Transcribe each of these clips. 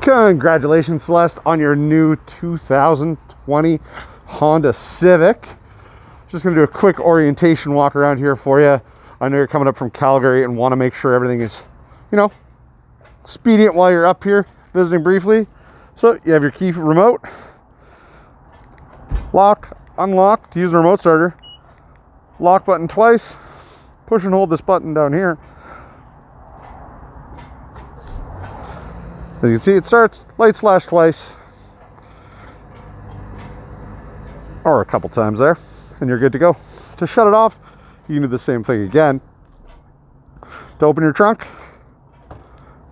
Congratulations, Celeste, on your new 2020 Honda Civic. Just going to do a quick orientation walk around here for you. I know you're coming up from Calgary and want to make sure everything is, expedient while you're up here visiting briefly. So you have your key remote, lock, unlock to use the remote starter, lock button twice, push and hold this button down here. As you can see, it starts, lights flash twice, or a couple times there, and you're good to go. To shut it off, you can do the same thing again. To open your trunk,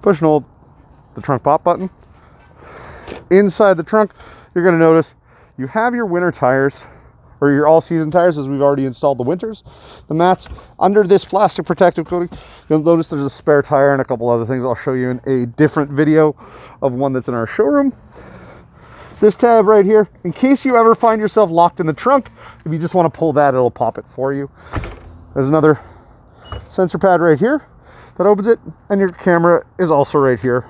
push and hold the trunk pop button. Inside the trunk, you're going to notice you have your winter tires, or your all-season tires, as we've already installed the winters. The mats under this plastic protective coating. You'll notice there's a spare tire and a couple other things I'll show you in a different video of one that's in our showroom. This tab right here, in case you ever find yourself locked in the trunk, if you just want to pull that, it'll pop it for you. There's another sensor pad right here that opens it, and your camera is also right here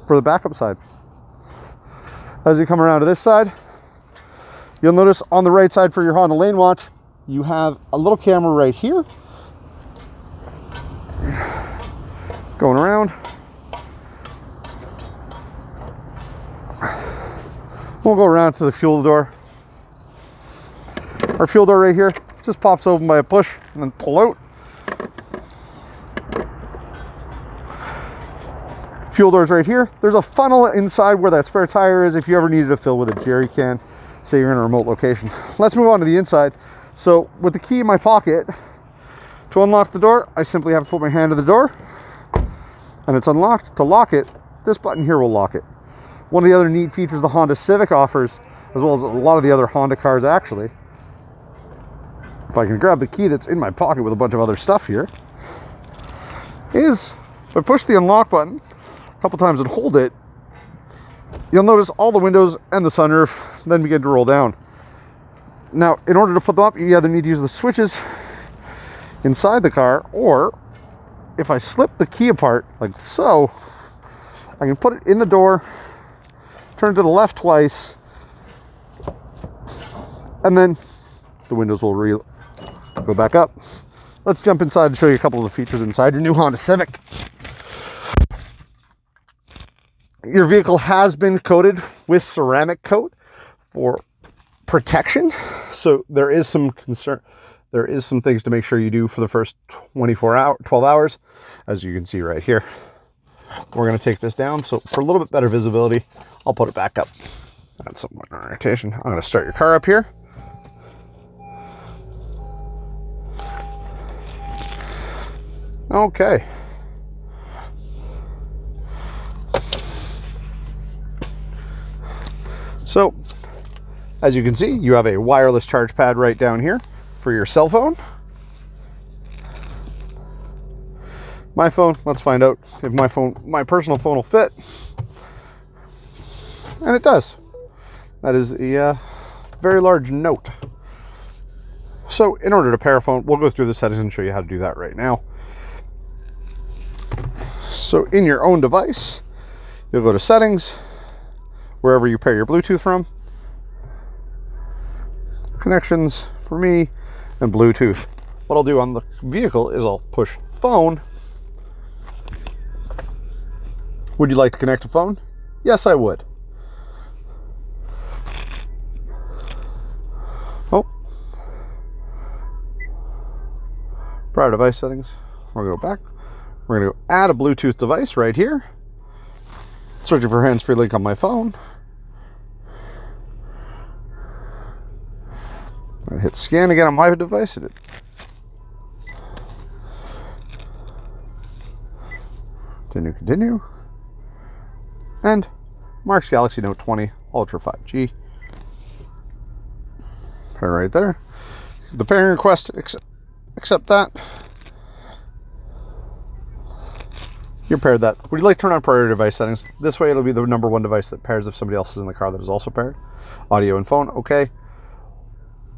for the backup side. As you come around to this side, you'll notice on the right side for your Honda Lane Watch, you have a little camera right here. Going around. We'll go around to the fuel door. Our fuel door right here just pops open by a push and then pull out. Fuel doors right here. There's a funnel inside where that spare tire is if you ever needed to fill with a jerry can. Say you're in a remote location. Let's move on to the inside. So with the key in my pocket, to unlock the door, I simply have to put my hand to the door and it's unlocked. To lock it, this button here will lock it. One of the other neat features the Honda Civic offers, as well as a lot of the other Honda cars actually, if I can grab the key that's in my pocket with a bunch of other stuff here, is if I push the unlock button a couple times and hold it, you'll notice all the windows and the sunroof then begin to roll down. Now, in order to put them up, you either need to use the switches inside the car, or if I slip the key apart like so, I can put it in the door, turn to the left twice, and then the windows will go back up. Let's jump inside and show you a couple of the features inside your new Honda Civic. Your vehicle has been coated with ceramic coat for protection. So there is some concern. There is some things to make sure you do for the first 12 hours, as you can see right here. We're going to take this down. So for a little bit better visibility, I'll put it back up. That's some orientation. I'm going to start your car up here. Okay. So, as you can see, you have a wireless charge pad right down here for your cell phone. My phone, let's find out if my personal phone will fit. And it does. That is a very large Note. So, in order to pair a phone, we'll go through the settings and show you how to do that right now. So, in your own device, you'll go to settings, wherever you pair your Bluetooth from, connections for me, and Bluetooth. What I'll do on the vehicle is I'll push phone. Would you like to connect a phone? Yes, I would. Oh. Prior device settings. We're going to go back. We're going to go add a Bluetooth device right here. Searching for hands-free link on my phone. I hit scan again on my device. Continue. And Mark's Galaxy Note 20 Ultra 5G. Pair right there. The pairing request, accept that. You're paired that. Would you like to turn on priority device settings? This way it'll be the number one device that pairs if somebody else is in the car that is also paired. Audio and phone, okay.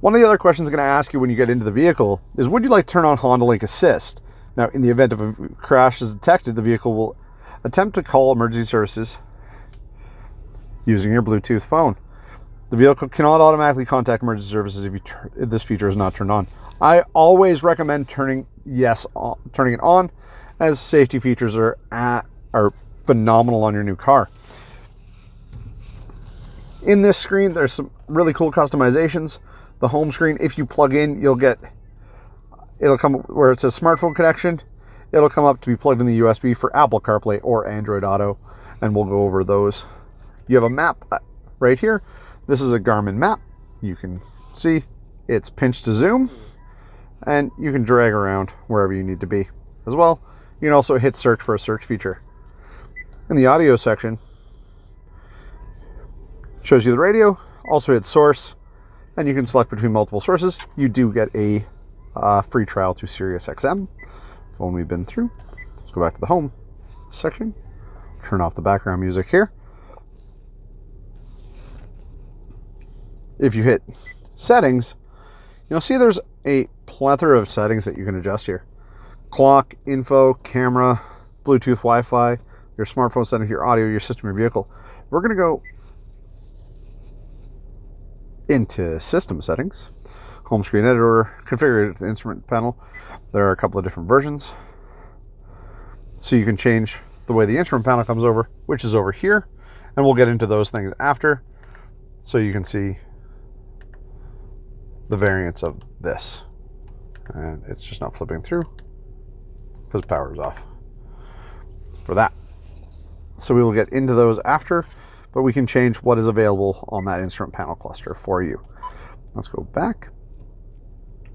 One of the other questions I'm going to ask you when you get into the vehicle is, would you like to turn on Honda Link Assist? Now, in the event of a crash is detected, the vehicle will Attempt to call emergency services using your Bluetooth phone. The vehicle cannot automatically contact emergency services if this feature is not turned on. I always recommend turning it on, as safety features are phenomenal on your new car. In this screen, there's some really cool customizations. The home screen, if you plug in, it'll come where it says smartphone connection. It'll come up to be plugged in the USB for Apple CarPlay or Android Auto, and we'll go over those. You have a map right here. This is a Garmin map. You can see it's pinch to zoom, and you can drag around wherever you need to be as well. You can also hit search for a search feature. In the audio section, shows you the radio, also hit source, and you can select between multiple sources. You do get a free trial to Sirius XM, phone we've been through. Let's go back to the home section, turn off the background music here. If you hit settings, you'll see there's a plethora of settings that you can adjust here. Clock, info, camera, Bluetooth, Wi-Fi, your smartphone setting, your audio, your system, your vehicle. We're going to go into system settings, home screen editor, configure the instrument panel. There are a couple of different versions. So you can change the way the instrument panel comes over, which is over here. And we'll get into those things after. So you can see the variants of this. And it's just not flipping through because power is off for that. So we will get into those after, but we can change what is available on that instrument panel cluster for you. Let's go back.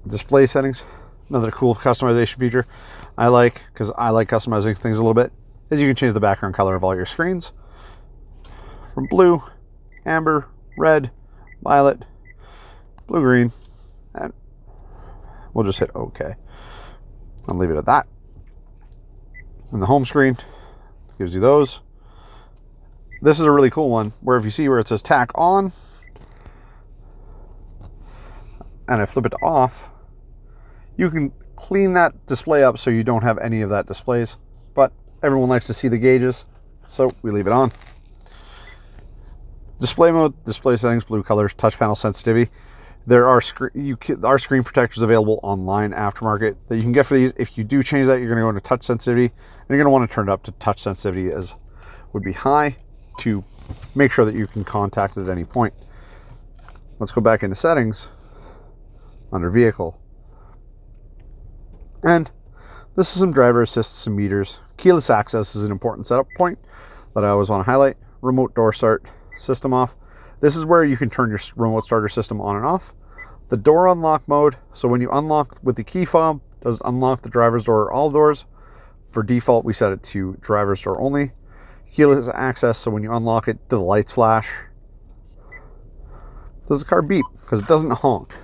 Display settings, another cool customization feature I like, because I like customizing things a little bit, is you can change the background color of all your screens from blue, amber, red, violet, blue-green, and we'll just hit OK. I'll leave it at that. And the home screen gives you those. This is a really cool one, where if you see where it says tack on, and I flip it to off, you can clean that display up so you don't have any of that displays, but everyone likes to see the gauges, so we leave it on. Display mode, display settings, blue colors, touch panel sensitivity. There are screen protectors available online aftermarket that you can get for these. If you do change that, you're going to go into touch sensitivity, and you're going to want to turn it up to touch sensitivity as would be high to make sure that you can contact it at any point. Let's go back into settings under vehicle. And this is some driver assist, some meters. Keyless access is an important setup point that I always want to highlight. Remote door start, system off. This is where you can turn your remote starter system on and off. The door unlock mode, so when you unlock with the key fob, does it unlock the driver's door or all doors? For default, we set it to driver's door only. Keyless access, so when you unlock it, do the lights flash? Does the car beep? Because it doesn't honk.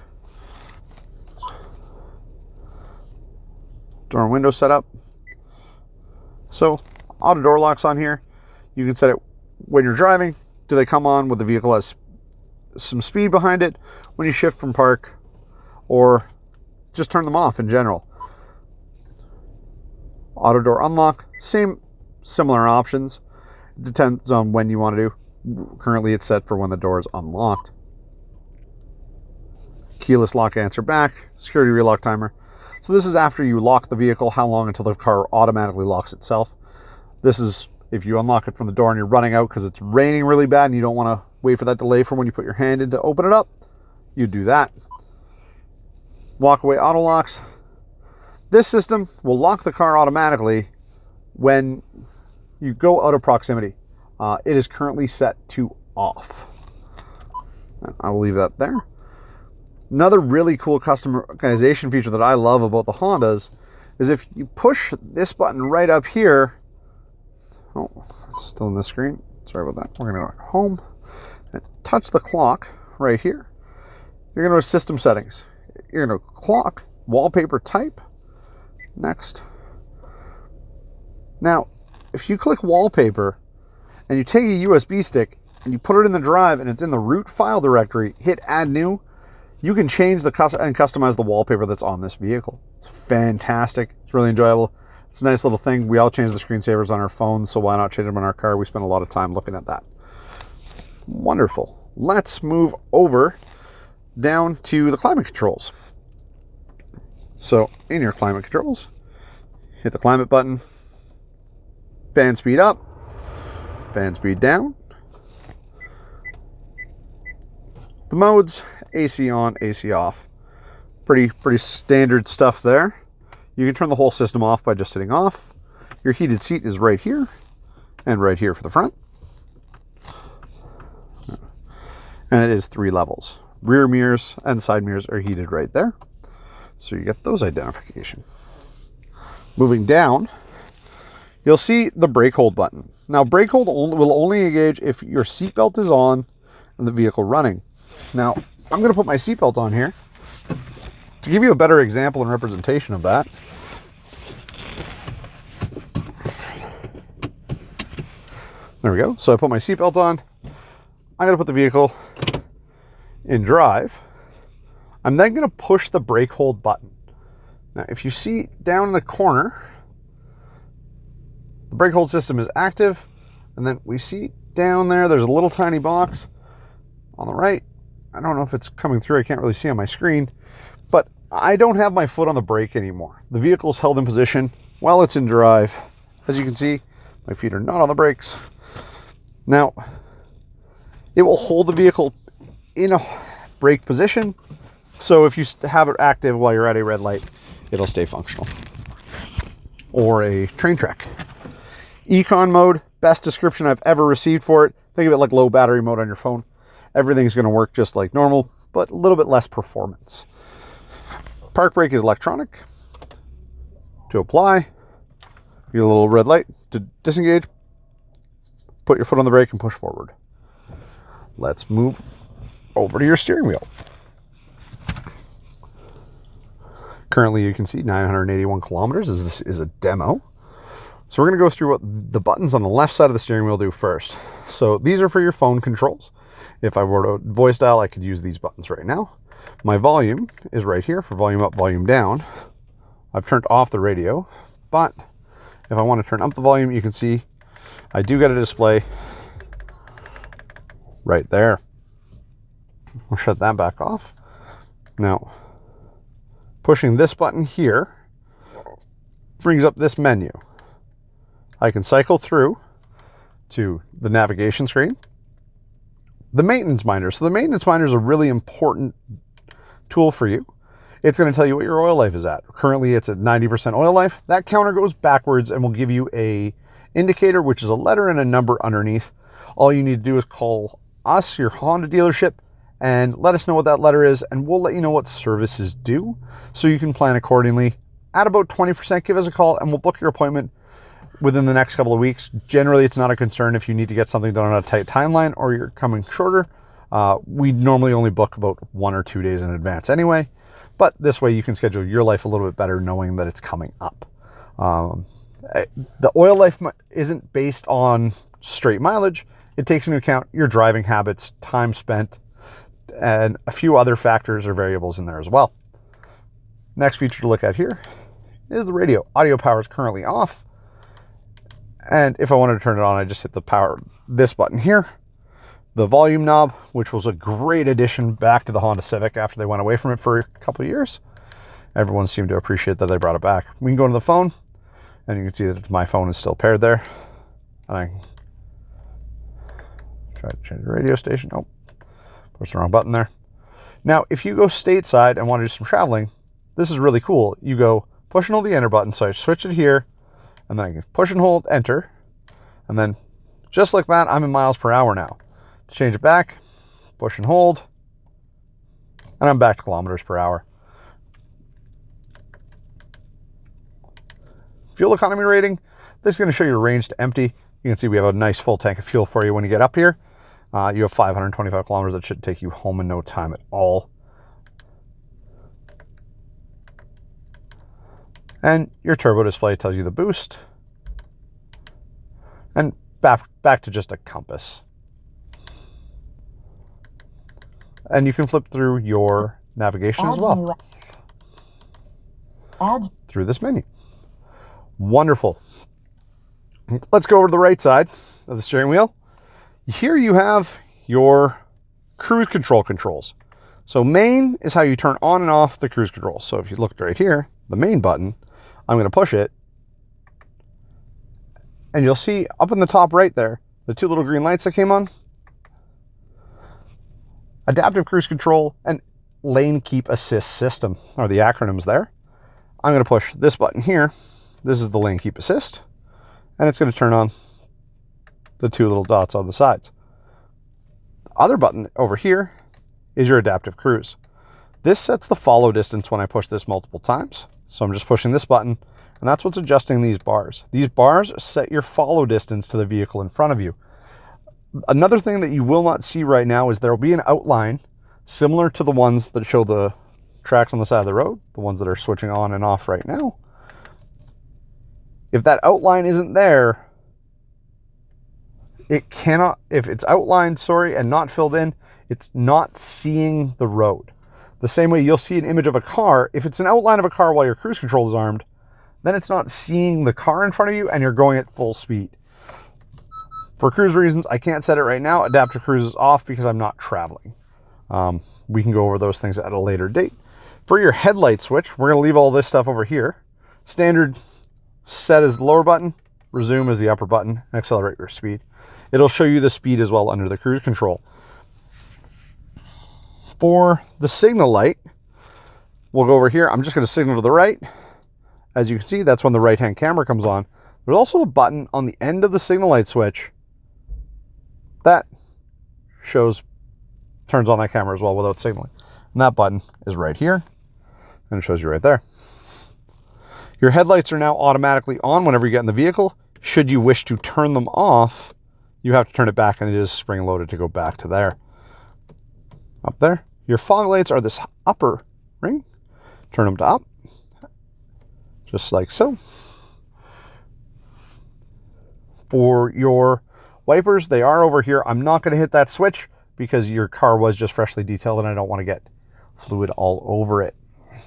Door and window setup. So auto door locks on here. You can set it when you're driving. Do they come on when the vehicle has some speed behind it, when you shift from park, or just turn them off in general? Auto door unlock, similar options. It depends on when you want to do. Currently it's set for when the door is unlocked. Keyless lock answer back, security relock timer. So this is after you lock the vehicle, how long until the car automatically locks itself. This is if you unlock it from the door and you're running out because it's raining really bad and you don't want to wait for that delay from when you put your hand in to open it up, you do that. Walk away auto locks. This system will lock the car automatically when you go out of proximity. It is currently set to off. I will leave that there. Another really cool customization feature that I love about the Hondas is if you push this button right up here. Oh, it's still in the screen. Sorry about that. We're going to go home and touch the clock right here. You're going to go to system settings. You're going to clock, wallpaper type. Next. Now, if you click wallpaper and you take a USB stick and you put it in the drive and it's in the root file directory, hit add new, you can change and customize the wallpaper that's on this vehicle. It's fantastic. It's really enjoyable. It's a nice little thing. We all change the screensavers on our phones, so why not change them on our car? We spend a lot of time looking at that. Wonderful. Let's move over down to the climate controls. So in your climate controls, hit the climate button, fan speed up, fan speed down. The modes, AC on, AC off. Pretty standard stuff there. You can turn the whole system off by just hitting off. Your heated seat is right here and right here for the front. And it is 3 levels. Rear mirrors and side mirrors are heated right there. So you get those identification. Moving down, you'll see the brake hold button. Now, brake hold will only engage if your seatbelt is on and the vehicle running. Now, I'm going to put my seatbelt on here to give you a better example and representation of that. There we go. So I put my seatbelt on. I'm going to put the vehicle in drive. I'm then going to push the brake hold button. Now, if you see down in the corner, the brake hold system is active. And then we see down there, there's a little tiny box on the right. I don't know if it's coming through. I can't really see on my screen. But I don't have my foot on the brake anymore. The vehicle is held in position while it's in drive. As you can see, my feet are not on the brakes. Now, it will hold the vehicle in a brake position. So if you have it active while you're at a red light, it'll stay functional. Or a train track. Econ mode, best description I've ever received for it. Think of it like low battery mode on your phone. Everything's going to work just like normal, but a little bit less performance. Park brake is electronic. To apply, get a little red light. To disengage, put your foot on the brake and push forward. Let's move over to your steering wheel. Currently, you can see 981 kilometers. This is a demo. So we're going to go through what the buttons on the left side of the steering wheel do first. So these are for your phone controls. If I were to voice dial, I could use these buttons right now. My volume is right here for volume up, volume down. I've turned off the radio, but if I want to turn up the volume, you can see I do get a display right there. We'll shut that back off. Now, pushing this button here brings up this menu. I can cycle through to the navigation screen. The Maitnence Minder. So the Maitnence Minder is a really important tool for you. It's going to tell you what your oil life is at. Currently, it's at 90% oil life. That counter goes backwards and will give you a indicator, which is a letter and a number underneath. All you need to do is call us, your Honda dealership, and let us know what that letter is, and we'll let you know what service is due so you can plan accordingly. At about 20%, give us a call and we'll book your appointment within the next couple of weeks. Generally, it's not a concern if you need to get something done on a tight timeline or you're coming shorter. We normally only book about 1 or 2 days in advance anyway, but this way you can schedule your life a little bit better knowing that it's coming up. The oil life isn't based on straight mileage. It takes into account your driving habits, time spent, and a few other factors or variables in there as well. Next feature to look at here is the radio. Audio power is currently off. And if I wanted to turn it on, I just hit the power, this button here. The volume knob, which was a great addition back to the Honda Civic after they went away from it for a couple of years. Everyone seemed to appreciate that they brought it back. We can go to the phone, and you can see that my phone is still paired there. And I can try to change the radio station. Oh, push the wrong button there. Now, if you go stateside and want to do some traveling, this is really cool. You go push and hold the enter button. So I switch it here, and then I can push and hold enter. And then just like that, I'm in miles per hour now. To change it back, push and hold, and I'm back to kilometers per hour. Fuel economy rating, this is going to show your range to empty. You can see we have a nice full tank of fuel for you when you get up here. You have 525 kilometers. That should take you home in no time at all. And your turbo display tells you the boost. And back to just a compass. And you can flip through your navigation as well through this menu. Wonderful. Let's go over to the right side of the steering wheel. Here you have your cruise control controls. So main is how you turn on and off the cruise control. So if you look right here, the main button, I'm going to push it, and you'll see up in the top right there, the two little green lights that came on. Adaptive cruise control and lane keep assist system are the acronyms there. I'm going to push this button here. This is the lane keep assist, and it's going to turn on the two little dots on the sides. The other button over here is your adaptive cruise. This sets the follow distance when I push this multiple times. So I'm just pushing this button, and that's what's adjusting these bars. These bars set your follow distance to the vehicle in front of you. Another thing that you will not see right now is there will be an outline similar to the ones that show the tracks on the side of the road, the ones that are switching on and off right now. If that outline isn't there, it cannot, if it's outlined, and not filled in, it's not seeing the road. The same way you'll see an image of a car, if it's an outline of a car while your cruise control is armed, then it's not seeing the car in front of you and you're going at full speed. For cruise reasons, I can't set it right now. Adaptive cruise is off because I'm not traveling. We can go over those things at a later date. For your headlight switch, we're going to leave all this stuff over here. Standard set is the lower button, resume is the upper button, and accelerate your speed. It'll show you the speed as well under the cruise control. For the signal light, we'll go over here. I'm just going to signal to the right. As you can see, that's when the right-hand camera comes on. There's also a button on the end of the signal light switch that turns on that camera as well without signaling. And that button is right here, and it shows you right there. Your headlights are now automatically on whenever you get in the vehicle. Should you wish to turn them off, you have to turn it back, and it is spring-loaded to go back to there. Up there. Your fog lights are this upper ring. Turn them to up, just like so. For your wipers, they are over here. I'm not going to hit that switch because your car was just freshly detailed and I don't want to get fluid all over it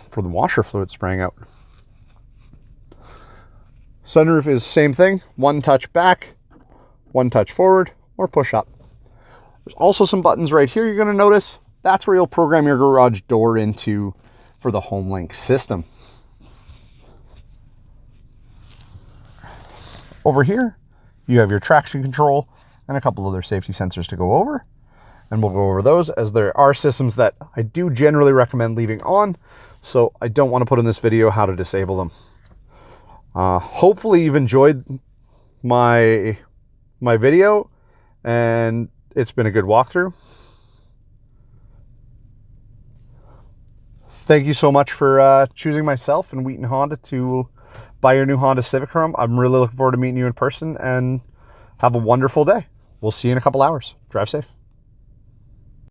for the washer fluid spraying out. Sunroof is same thing. One touch back, one touch forward, or push up. There's also some buttons right here you're going to notice. That's where you'll program your garage door into for the HomeLink system. Over here, you have your traction control and a couple other safety sensors to go over. And we'll go over those, as there are systems that I do generally recommend leaving on, so I don't want to put in this video how to disable them. Hopefully you've enjoyed my video, and it's been a good walkthrough. Thank you so much for choosing myself and Wheaton Honda to buy your new Honda Civic from. I'm really looking forward to meeting you in person, and have a wonderful day. We'll see you in a couple hours. Drive safe.